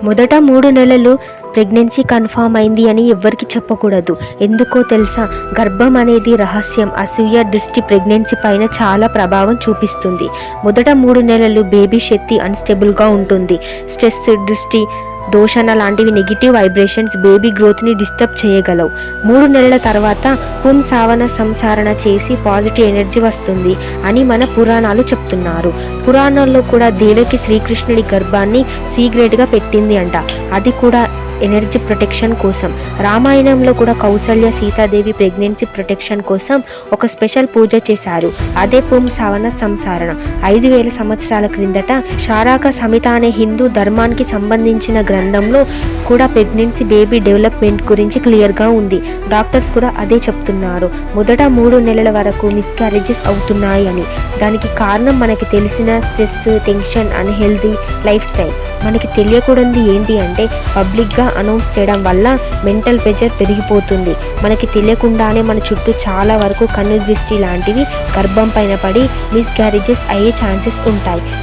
మొదట 3 నెలలు pregnancy confirm అయింది అని ఎవ్వరికి చెప్పకూడదు. ఎందుకో తెలుసా? గర్భం అనేది రహస్యం. అసూయ దృష్టి ప్రెగ్నెన్సీ పైన చాలా ప్రభావం చూపిస్తుంది. మొదట 3 నెలలు బేబీ శక్తి అన్స్టేబుల్గా ఉంటుంది. స్ట్రెస్, దృష్టి దోషణ లాంటివి నెగిటివ్ వైబ్రేషన్స్ బేబీ గ్రోత్ని డిస్టర్బ్ చేయగలవు. 3 నెలల తర్వాత పుంసావన సంసారణ చేసి పాజిటివ్ ఎనర్జీ వస్తుంది అని మన పురాణాలు చెప్తున్నారు. పురాణాల్లో కూడా దేవకి శ్రీకృష్ణుడి గర్భాన్ని సీక్రెట్గా పెట్టింది అంట. అది కూడా ఎనర్జీ ప్రొటెక్షన్ కోసం. రామాయణంలో కూడా కౌసల్య సీతాదేవి ప్రెగ్నెన్సీ ప్రొటెక్షన్ కోసం ఒక స్పెషల్ పూజ చేశారు. అదే పుంసావన సంసారణ. 5000 సంవత్సరాల క్రిందట శారాక సంహిత అనే హిందూ ధర్మానికి సంబంధించిన గ్రంథంలో కూడా ప్రెగ్నెన్సీ బేబీ డెవలప్మెంట్ గురించి క్లియర్గా ఉంది. డాక్టర్స్ కూడా అదే చెప్తున్నారు. మొదట 3 నెలల వరకు మిస్క్యారేజెస్ అవుతున్నాయి అని. దానికి కారణం మనకి తెలిసిన stress, tension, unhealthy life style. మనకి తెలియకూడదు ఏంటి అంటే పబ్లిక్గా అనౌన్స్ చేయడం వల్ల మెంటల్ ప్రెషర్ పెరిగిపోతుంది. మనకి తెలియకుండానే మన చుట్టూ చాలా వరకు కన్ను దృష్టి లాంటివి గర్భం పైన పడి మిస్క్యారేజెస్ అయ్యే ఛాన్సెస్ ఉంటాయి.